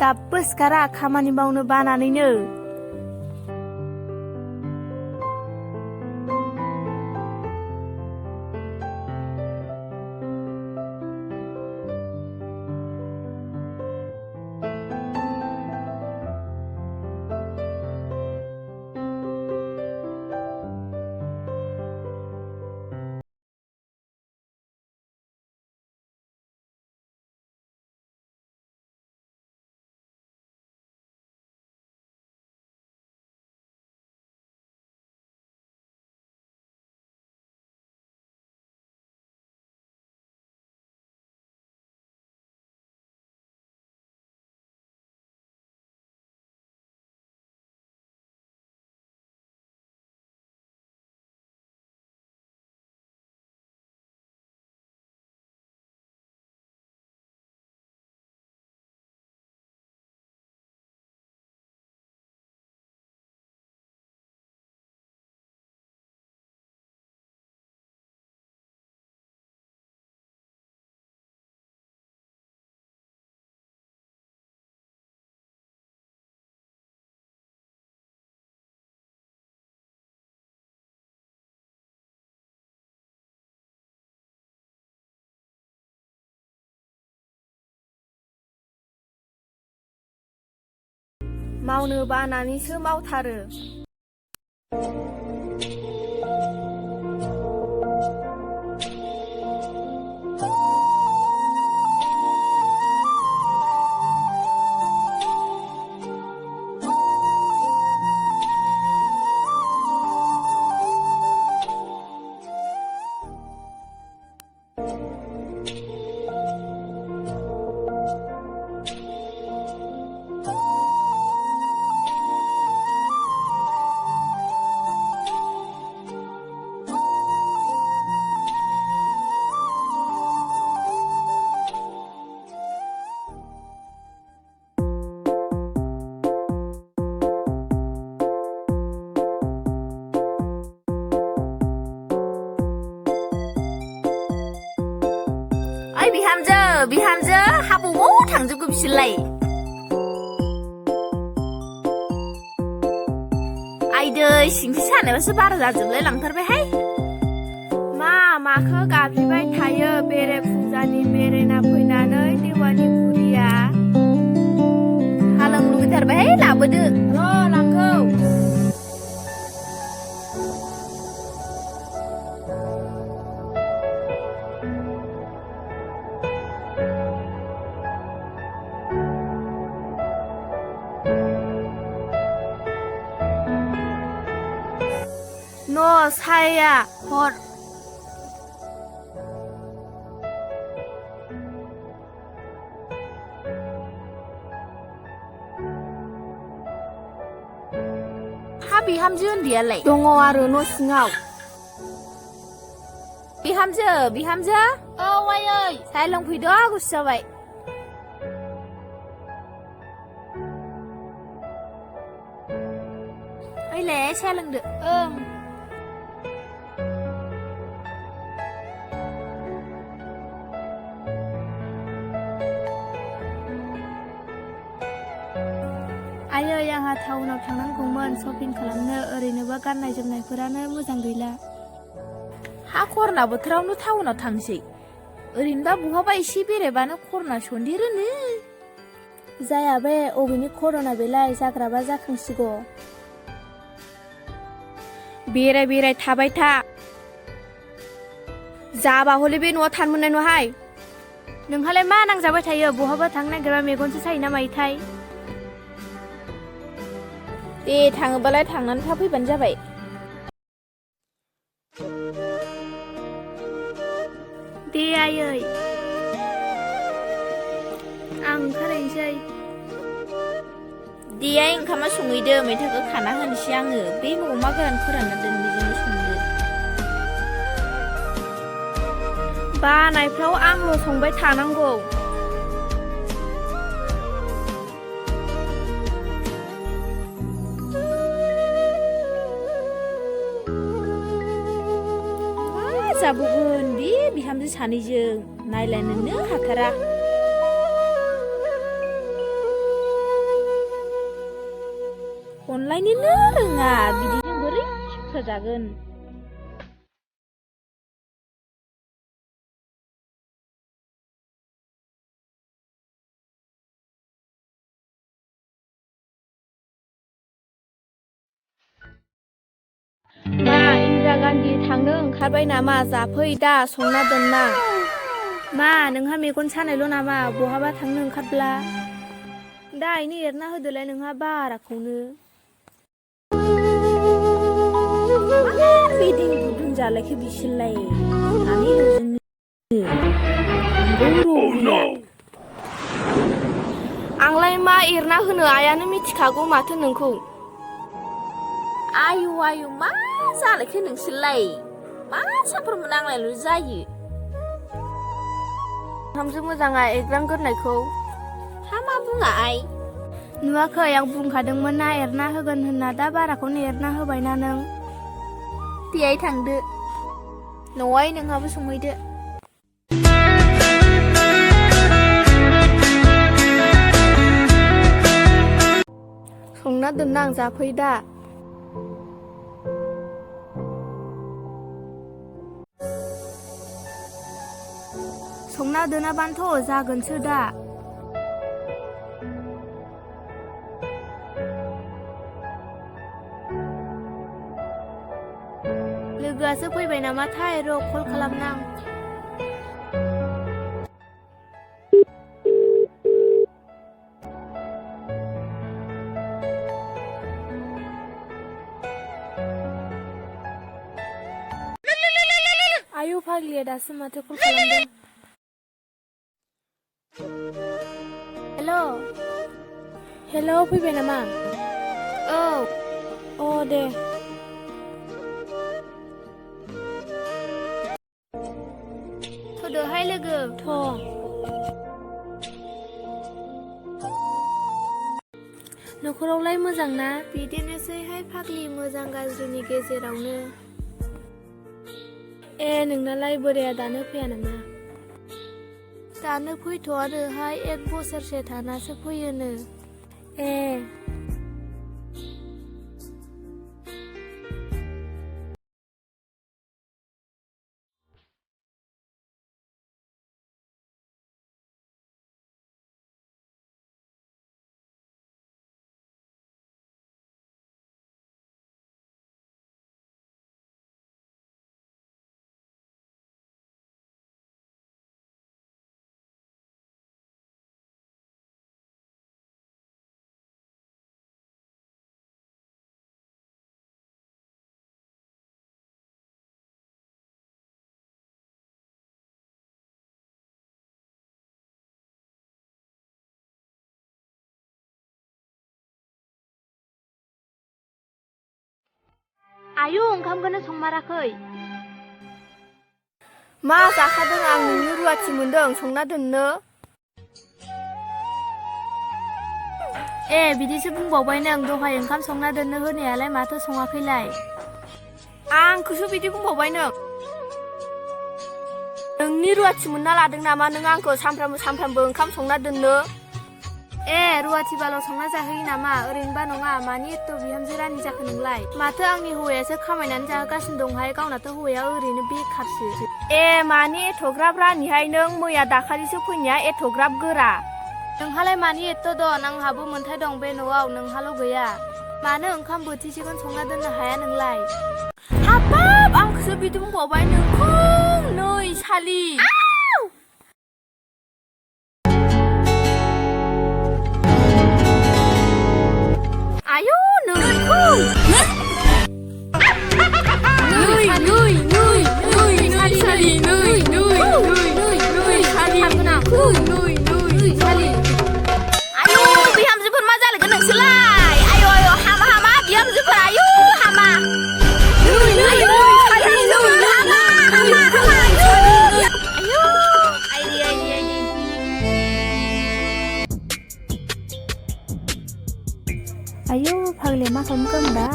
दाबो सिखारा खामानि मावनो बानानैनो। मावनो बानानैसो मावथारो। ओइ बिहामजो हाबाव थांजोबखो बिसोरलाय? आइदै सिंथि सानायावसो बारा जाजोबलाय लांथारबायहाय। माखौ गाबज्रिबाय थायो बेरे फुजानि बेरेना फैनानै देवानि बुरिया? हालों लुगैथारबायहाय, लाबोदो र' लांखौ। न' साया हर। हा बिहामजो उन्दैयालाय? दङ आरो न' सिङाव। बिहामजो औ आयै साहा लोंफैदो, गुसु जाबाय। ओइले साहा लोंदो। ओं। आयै आंहा टाउनाव थांनांगौमोन शपिं खालामनो, ओरैनोबा गाननाय जोमनायफोरानो मोजां गैला। हा कर'ना बोथोरावनो टाउनाव थांसै? ओरैनोबा बहाबा एसे बेरायबानो कर'ना सन्देरोनो। जाया बे, अबेनि कर'ना बेलाय, जाग्राबा जाखांसिगौ। बेराय थाबाय था, जाबा हले बे न'आव थानो मोननाय नङाहाय। नोंहालाय मा नांजाबाय थायो? बहाबा थांनो नागिरबा मेगनसो सायो ना मायोथाय? दे थाङोबालाय थांनानै थाफैबानो जाबाय। दे आयै, आं ओंखारहैनोसै दे आइ ओंखामा संहैदो मैथाखौ खाना होनोसै आङो बे अमा गोरान फोरानना दोन बेजोंनो संदो बानायफ्राव आंल' संबाय थानांगौ जाबोगोन बे बिहामजो सानैजों नायलायनोनो हाथारा अनलायनोनो रोङा बिदिजों बोरै संसार जागोन मा इन्दिरा गान्धी थांनो ओंखारबाय नामा जाफै दा संना दोनना मा नोंहा मेगन सानायल' नामा बहाबा थांनो ओंखारब्ला दा इनो एरना होदोलाय नोंहा बाराखौनो बिदिं बुदुं जालायखो बिसोरलाय आंलाय मा एरना होनो आयानो मिथिखागौ माथो नोंखौ आयु आयु मा जालायखो नोंसोरलाय मा सानफ्रोमबो नांलायल' जायो ओंखामजो मोजाङा एग्रां गोरनायखौ हा मा बुङा आइ नुवाखै आं बुंखादोंमोन ना एरना होगोन होनना दा बाराखौनो एरना होबायना नों दे आइ थांदो न'आइ नोंहाबो संहैदो संना दोनना आं जाफै दा संना दोनाबानोथ' जागोनसो दा लोगोआसो फैबाय नामाथाय र' कल खालामनां आयु फाग्लिया दासो माथो कल खालामदों हेल' फैबाय नामा औ दे थ'दोहाय लोगो न'खरावलाय मोजां ना बिदिनोसैहाय फाग्लि मोजां गाज्रिनि गेजेरावनो नोंनालाय बोराया दानो फैया नामा दानो फैथ'आनोहाय 1 बोसोरसो थानासो फैयोनो आयु ओंखामखौनो संमाराखै मा जाखादों आं नोंनो रुवाथि मोनदों संना दोननो बिदिसो बुंबावबाय नों दहाय ओंखाम संना दोननो होनायालाय माथो सङाखैलाय आंखौसो बिदि बुंबावबाय नोंनि रुवाथि मोनना लादों नामा नों आंखौ सानफ्रामबो ओंखाम संना दोननो रुवाथिबाल' संना जाहोयो नामा ओरैनोबा नङा मानि एथ' बिहामजो रानि जाखो नोंलाय माथो आंनि हौवायासो खामायनानै जाहोगासिनो दंहाय गावनाथ' हौवाया ओरैनो बेखारसो मानि एथ'ग्राब रानिहाय नों मैया दाखालिसो फैनाया एथ'ग्राब गोरा नोंहालाय मानि एथ' दं आंहाबो मोन्थाय दं बे न'आव नोंहाल' गैया मानो ओंखाम बोथिसेखौनो संना दोननो हाया नोंलाय हाबाब आंखौसो बिदि बुंबावबाय नोंखौ नै सालि आयु नोंखौ नै आयौ फाग्लिया मा खालामगोन दा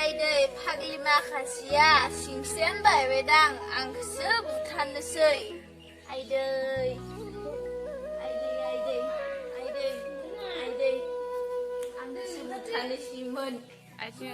आइदै फाग्लि माखासेया सिंस्रियानो बायबायदां आंखौसो बुथारनोसै आइदै आंखौसो बुथारनोसैमोन आइदै